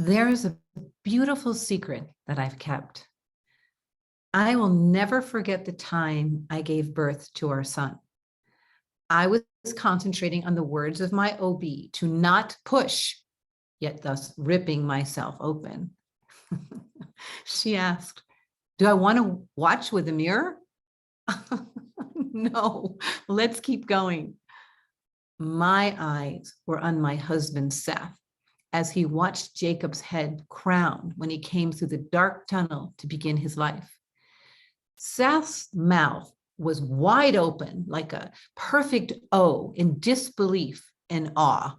There's a beautiful secret that I've kept. I will never forget the time I gave birth to our son. I was concentrating on the words of my OB to not push, yet thus ripping myself open. She asked, "Do I want to watch with a mirror?" No, let's keep going. My eyes were on my husband, Seth, as he watched Jacob's head crown when he came through the dark tunnel to begin his life. Seth's mouth was wide open like a perfect O in disbelief and awe.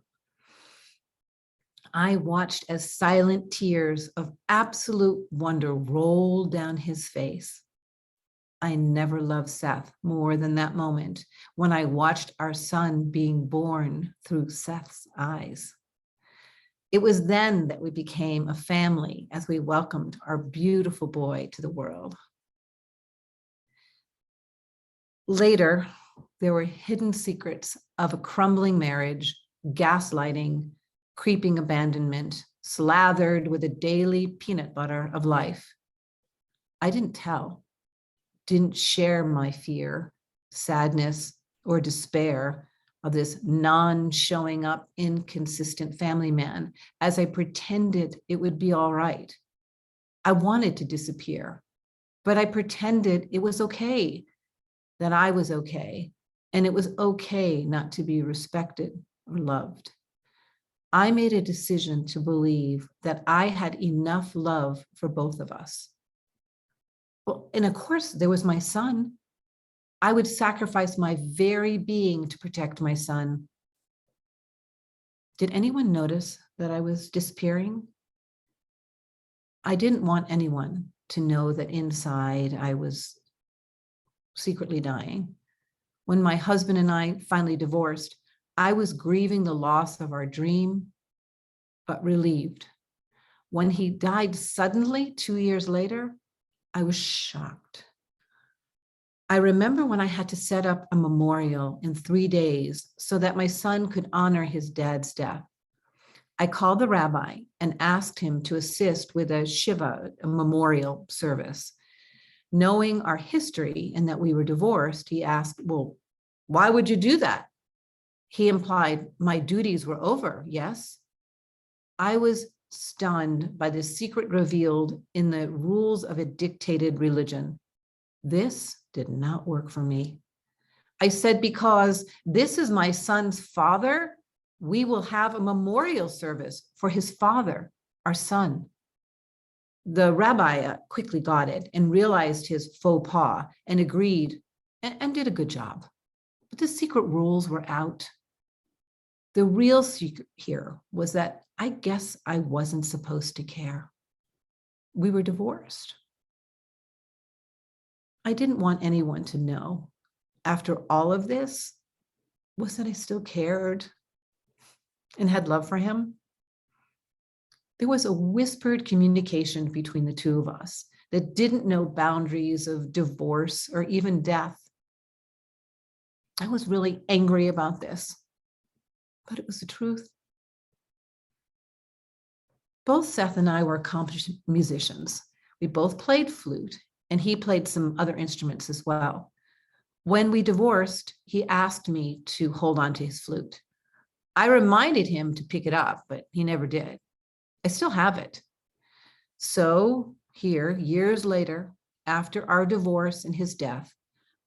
I watched as silent tears of absolute wonder rolled down his face. I never loved Seth more than that moment when I watched our son being born through Seth's eyes. It was then that we became a family as we welcomed our beautiful boy to the world. Later, there were hidden secrets of a crumbling marriage, gaslighting, creeping abandonment, slathered with a daily peanut butter of life. I didn't tell, didn't share my fear, sadness, or despair of this non-showing up, inconsistent family man, as I pretended it would be all right. I wanted to disappear, but I pretended it was okay, that I was okay, and it was okay not to be respected or loved. I made a decision to believe that I had enough love for both of us. Well, and of course, there was my son. I would sacrifice my very being to protect my son. Did anyone notice that I was disappearing? I didn't want anyone to know that inside I was secretly dying. When my husband and I finally divorced, I was grieving the loss of our dream, but relieved. When he died suddenly 2 years later, I was shocked. I remember when I had to set up a memorial in 3 days so that my son could honor his dad's death. I called the rabbi and asked him to assist with a shiva, a memorial service. Knowing our history and that we were divorced, he asked, "Well, why would you do that?" He implied my duties were over, yes? I was stunned by the secret revealed in the rules of a dictated religion. This did not work for me. I said, because this is my son's father, we will have a memorial service for his father, our son. The rabbi quickly got it and realized his faux pas and agreed and did a good job. But the secret rules were out. The real secret here was that I guess I wasn't supposed to care. We were divorced. I didn't want anyone to know, after all of this, was that I still cared and had love for him. There was a whispered communication between the two of us that didn't know boundaries of divorce or even death. I was really angry about this, but it was the truth. Both Seth and I were accomplished musicians. We both played flute, and he played some other instruments as well. When we divorced, he asked me to hold on to his flute. I reminded him to pick it up, but he never did. I still have it. So here, years later, after our divorce and his death,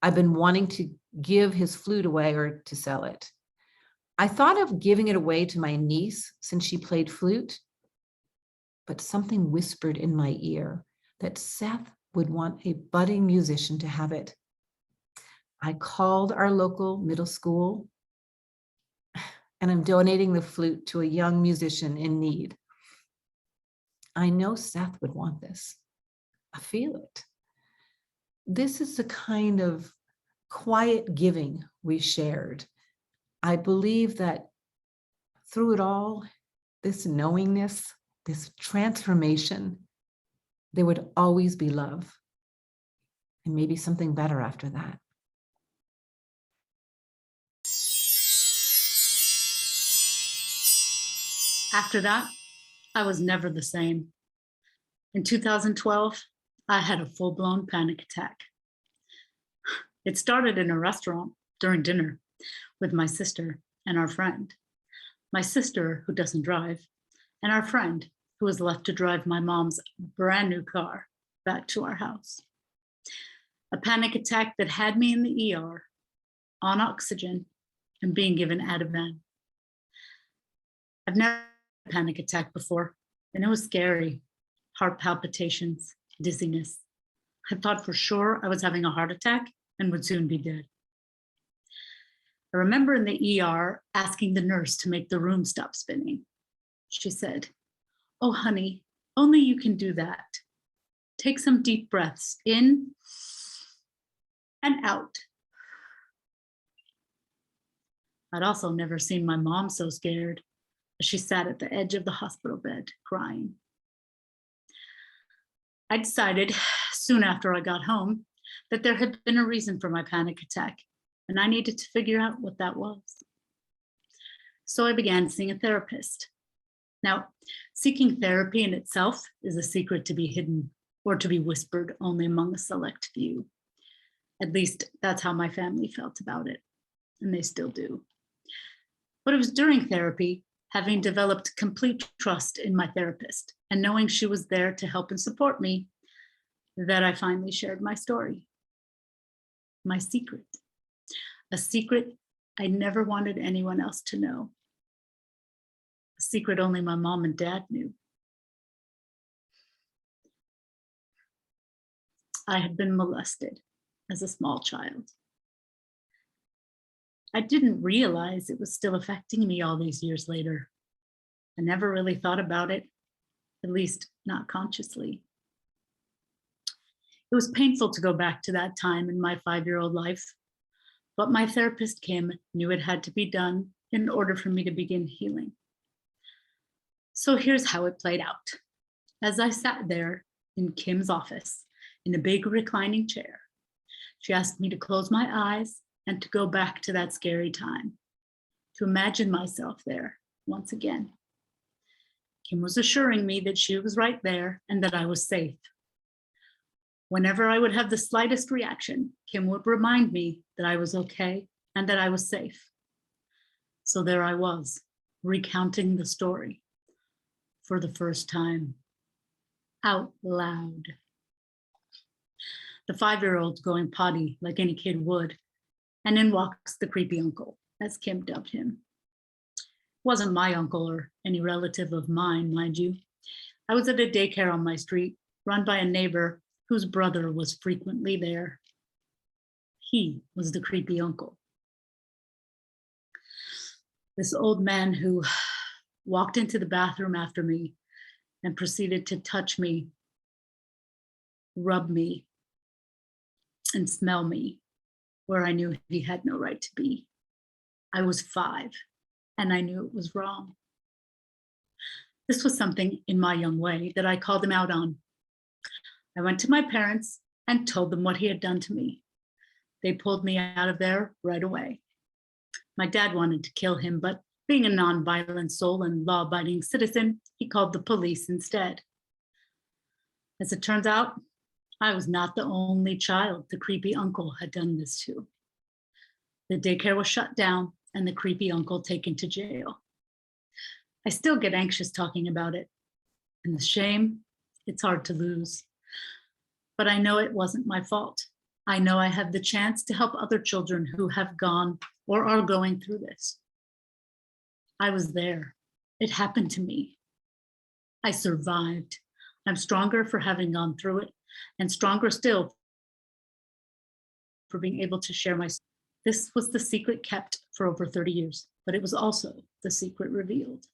I've been wanting to give his flute away or to sell it. I thought of giving it away to my niece since she played flute, but something whispered in my ear that Seth would want a budding musician to have it. I called our local middle school, and I'm donating the flute to a young musician in need. I know Seth would want this. I feel it. This is the kind of quiet giving we shared. I believe that through it all, this knowingness, this transformation, there would always be love and maybe something better after that. After that, I was never the same. In 2012, I had a full-blown panic attack. It started in a restaurant during dinner with my sister and our friend. My sister, who doesn't drive, and our friend, who was left to drive my mom's brand new car back to our house. A panic attack that had me in the ER, on oxygen, and being given Ativan. I've never had a panic attack before, and it was scary. Heart palpitations, dizziness. I thought for sure I was having a heart attack and would soon be dead. I remember in the ER asking the nurse to make the room stop spinning. She said, "Oh, honey, only you can do that. Take some deep breaths in and out." I'd also never seen my mom so scared as she sat at the edge of the hospital bed crying. I decided soon after I got home that there had been a reason for my panic attack, and I needed to figure out what that was. So I began seeing a therapist. Now, seeking therapy in itself is a secret to be hidden or to be whispered only among a select few. At least that's how my family felt about it, and they still do. But it was during therapy, having developed complete trust in my therapist and knowing she was there to help and support me, that I finally shared my story. My secret. A secret I never wanted anyone else to know. A secret only my mom and dad knew. I had been molested as a small child. I didn't realize it was still affecting me all these years later. I never really thought about it, at least not consciously. It was painful to go back to that time in my 5-year-old life, but my therapist, Kim, knew it had to be done in order for me to begin healing. So here's how it played out. As I sat there in Kim's office in a big reclining chair, she asked me to close my eyes and to go back to that scary time, to imagine myself there once again. Kim was assuring me that she was right there and that I was safe. Whenever I would have the slightest reaction, Kim would remind me that I was okay and that I was safe. So there I was, recounting the story for the first time, out loud. The 5-year-old going potty like any kid would, and in walks the creepy uncle, as Kim dubbed him. Wasn't my uncle or any relative of mine, mind you. I was at a daycare on my street, run by a neighbor whose brother was frequently there. He was the creepy uncle. This old man who walked into the bathroom after me and proceeded to touch me, rub me, and smell me where I knew he had no right to be. I was 5 and I knew it was wrong. This was something in my young way that I called him out on. I went to my parents and told them what he had done to me. They pulled me out of there right away. My dad wanted to kill him, but being a nonviolent soul and law-abiding citizen, he called the police instead. As it turns out, I was not the only child the creepy uncle had done this to. The daycare was shut down and the creepy uncle taken to jail. I still get anxious talking about it, and the shame, it's hard to lose. But I know it wasn't my fault. I know I have the chance to help other children who have gone or are going through this. I was there. It happened to me. I survived. I'm stronger for having gone through it, and stronger still for being able to share my story. This was the secret kept for over 30 years, but it was also the secret revealed.